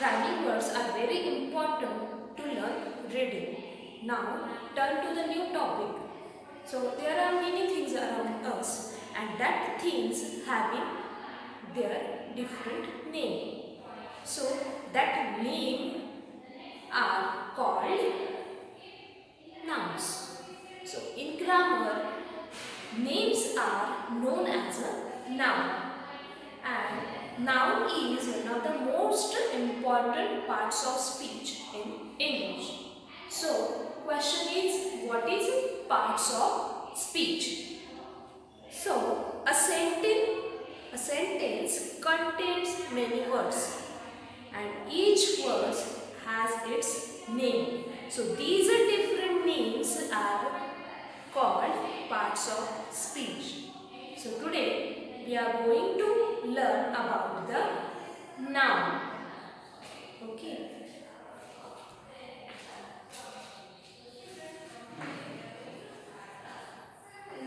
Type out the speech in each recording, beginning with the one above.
rhyming words are very important to learn reading. Now turn to the new topic. So there are many things around us and that things having their different name. So that name are called nouns. So in grammar, names are known as a noun. And noun is one of the most important parts of speech in English. So, question is, what is parts of speech? So, a sentence contains many words and each word has its name. So, these different names are called parts of speech. So, today we are going to learn about the noun. Okay.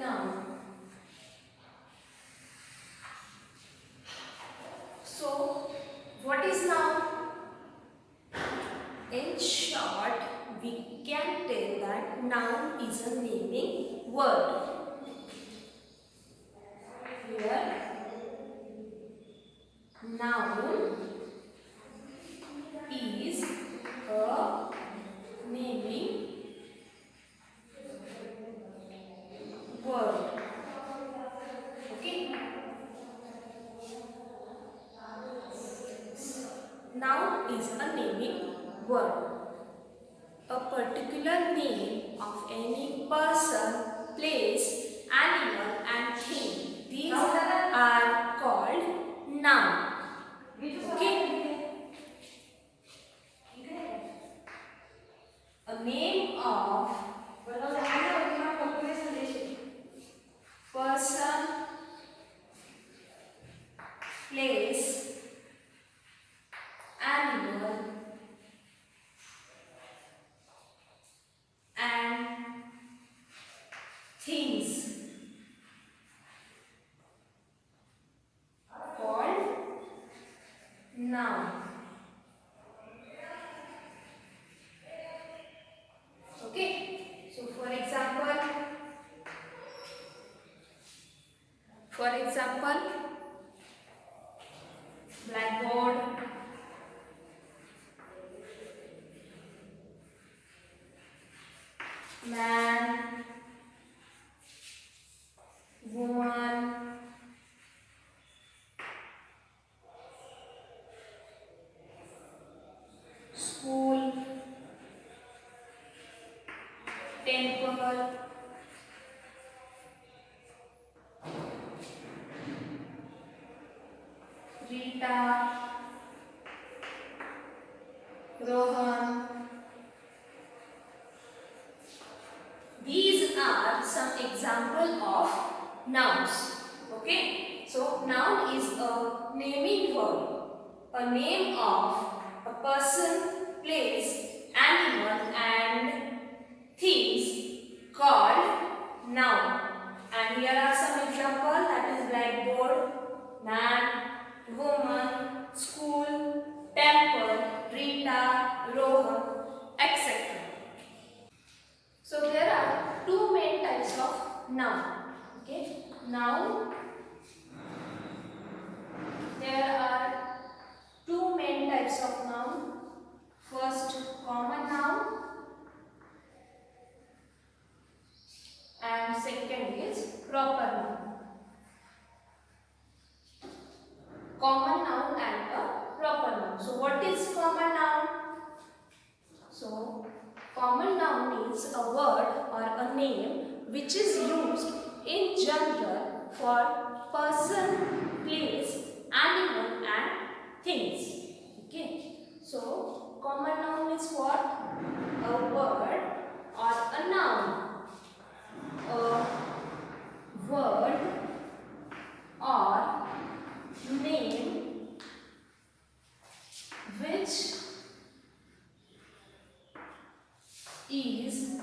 Noun. So, what is noun? In short, we can tell that noun is a naming word. Here, noun is a naming word. Okay. Noun is a naming word. A particular name of any person, place, animal and thing. These are called noun. Okay. A name of person, place, animal and things called noun. Okay. So for example, blackboard, man, woman, school, temple, Rita, Rohan. These are some example of nouns. Okay. So noun is a naming word. A name of a person, place, animal and things called noun. And here are some examples, that is blackboard, man, woman, school, temple, Rita, Rohan, etc. So there are two main types of noun. Okay, noun. There are two main types of noun. First, common noun, and second is proper noun. Common noun and a proper noun. So what is common noun? So common noun is a word or a name which is used in general for person, place, animal and things. Okay. So common noun is what? A word or a noun. A word or name which is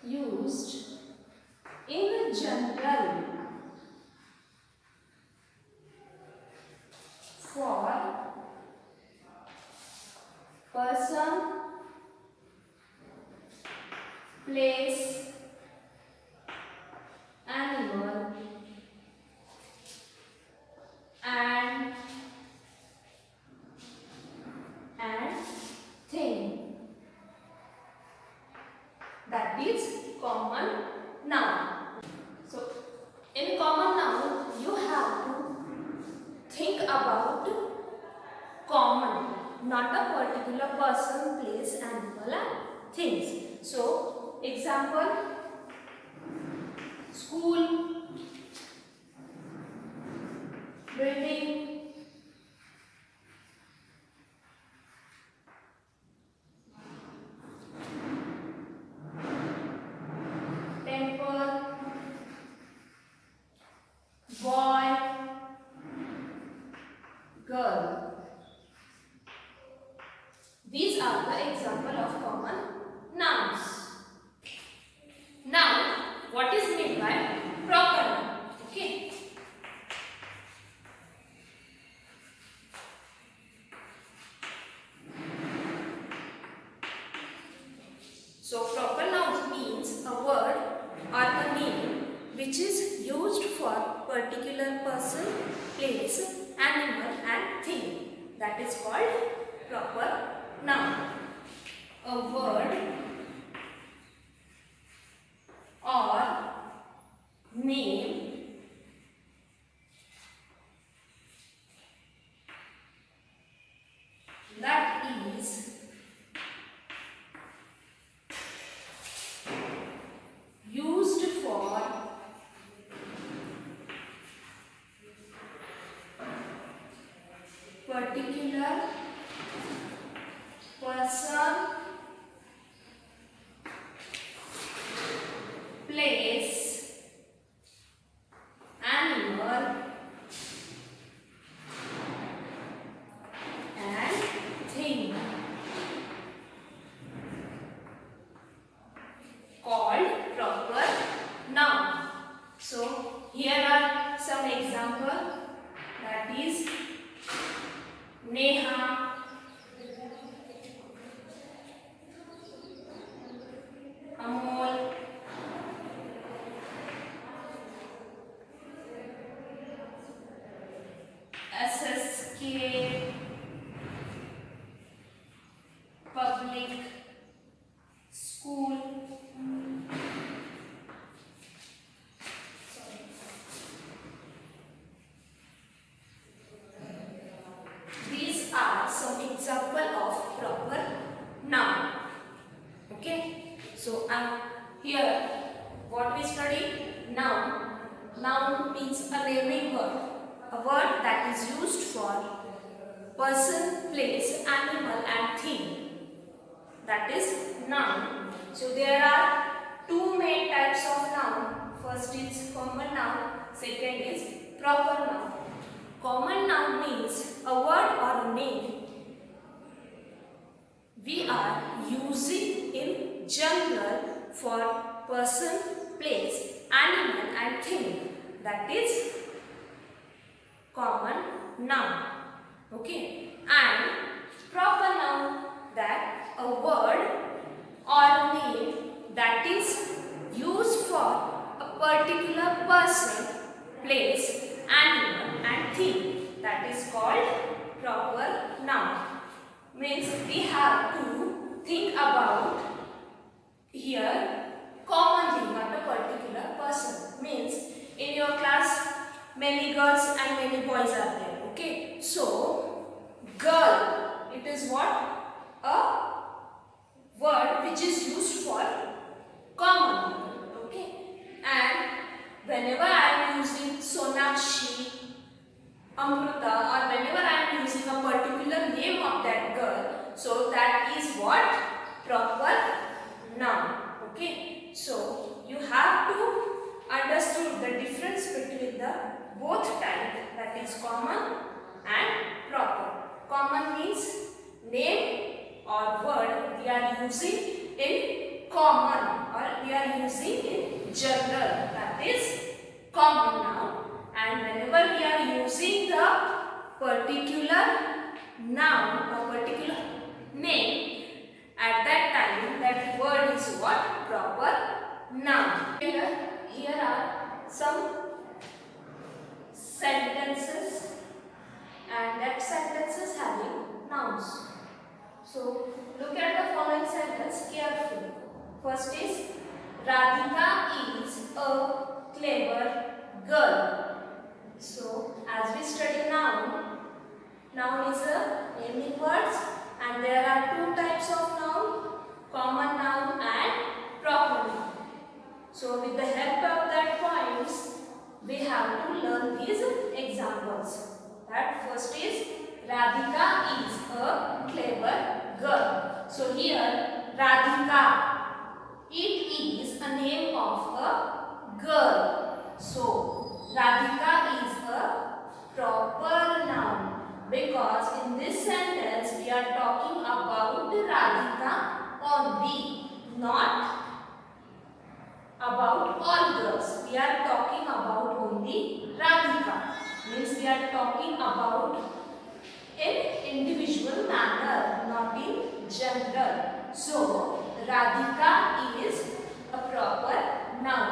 used in general for place, animal, and thing. That is common noun. So, in common noun, you have to think about common, not a particular person, place, animal, and things. So, example, school, building, temple, boy, girl. These are the example of common nouns. Now, what is meant by proper noun? Okay. So, proper noun means a word or a name which is used for particular person, place, animal and thing. That is called proper noun. A word or name that is used for particular person, place, animal and thing, called proper noun. So here are some examples, that is Neha, Amol, SSK, public, school. These are some example of proper noun. Okay. So here what we study? Noun. Noun means a naming word. A word that is used for person, place, animal and thing. That is noun. So there are two main types of noun. First is common noun, second is proper noun. Common noun means a word or a name we are using in general for person, place, animal and thing. That is common noun. Okay. And proper noun, that a word or name that is used for a particular person, place, animal and thing. That is called proper noun. Means we have to think about here common thing, not a particular person. Means in your class many girls and many boys are there. Okay. So girl, it is what? A word which is used for common people. Okay. And whenever I am using Sonakshi, Amruta, or whenever I am using a particular name of that girl, so that is what? Proper noun. Okay. So you have to understood the difference between the both type, that is common and proper. Common means name or word we are using in common or we are using in general. That is common noun. And whenever we are using the particular noun or particular name, at that time that word is what? Proper noun. Here are some sentences, and that sentences having nouns. So look at the following sentence carefully. First is Radhika is a clever girl. So as we study noun, noun is a naming words, and there are two types of noun, common noun and proper noun. So with the help of that points, we have to learn these examples. That first is Radhika is a clever girl. So here Radhika, it is a name of a girl. So Radhika is a proper noun because in this sentence we are talking about Radhika only, not about all girls. We are talking about only Radhika. Means we are talking about in individual manner, not in general. So Radhika is a proper noun.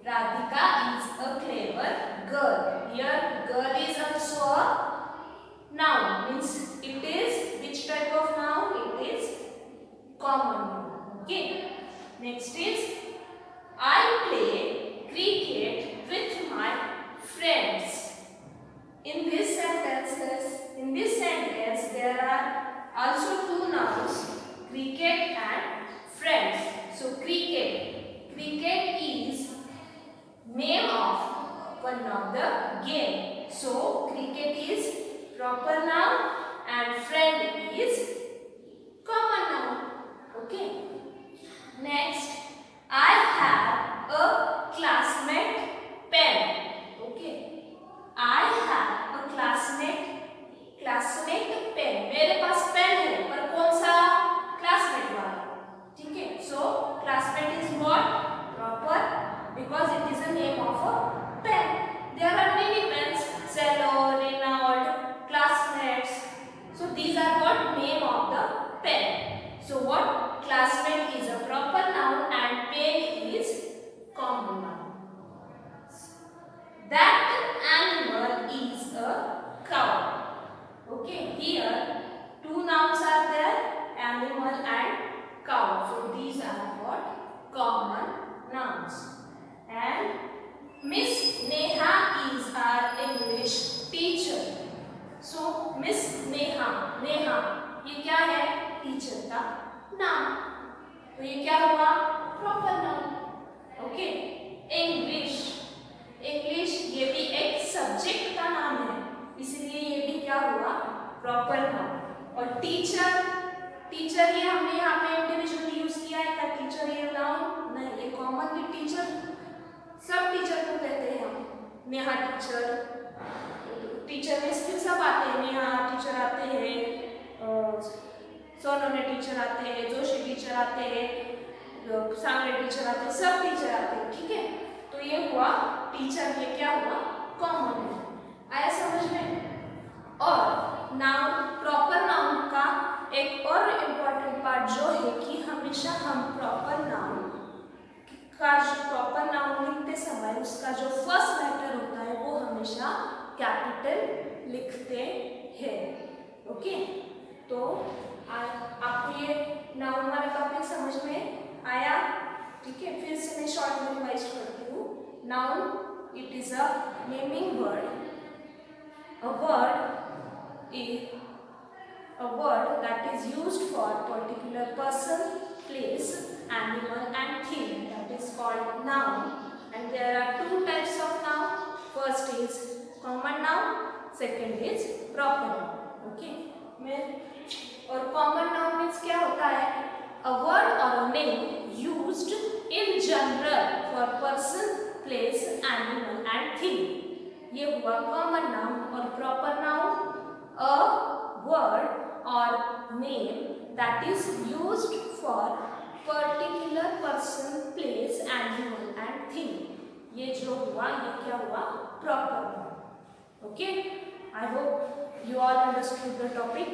Radhika is a clever girl. Here girl is also a noun. Means it is which type of noun? It is common noun. Okay. Next is I play cricket with my friends. In this sentence, there are also two nouns, cricket and friends. So cricket is name of one of the game. So cricket is proper noun and friend is common noun. Okay. Next, I have a classmate pen. Okay. I have a classmate pen. मेरे पास pen है, पर कौन सा? Classmate वाला. ठीक है. So classmate is what? Proper, because it is a name of a pen. There are many pens: cello, Renault, classmates. So these are what? Name of the pen. So what? Classmate is a proper noun and pen is common noun. That animal is a cow. Okay, here two nouns are there, animal and cow. So these are what? Common nouns. And Miss Neha is our English teacher. So Miss Neha, ये क्या है? Teacher का नाम. तो ये क्या हुआ? Proper noun. Okay. English ये भी एक सब्जेक्ट का नाम है, इसलिए ये भी क्या हुआ? Proper noun. और टीचर ये हमने यहाँ पे इंडिविजुअली यूज किया है. क्या टीचर ये नाउन? नहीं, ये कॉमनली टीचर, सब टीचर को कहते हैं हम. नेहा टीचर में स्किल सब आते हैं. नेहा टीचर आते हैं, सोनोने टीचर आते हैं, जोशी टीचर आते हैं, सांगरे टीचर आते हैं, सब टीचर आते हैं. ठीक है. तो ये हुआ टीचर, ये क्या हुआ? कॉमन है. आया समझ में? और नाउन, प्रॉपर नाउन का एक और इम्पॉर्टेंट पार्ट जो है कि हमेशा हम प्रॉपर नाउन लिखते समय उसका जो फर्स्ट लेटर होता है वो हमेशा कैपिटल लिखते हैं. ओके. तो आपको ये नाउन वाला टॉपिक समझ में आया? ठीक है. फिर से मैं शॉर्ट में रिवाइज करती हूँ. Noun, it is a naming word, a word that is used for particular person, place, animal and thing. That is called noun. And there are two types of noun. First is common noun, second is proper noun. Okay. और common noun means क्या होता है? A word or a name used in general for person, place, animal and thing. ये हुआ common noun. और proper noun, a word or name that is used for particular person, place, animal and thing. ये जो हुआ, ये क्या हुआ? Proper noun. Okay. I hope you all understood the topic.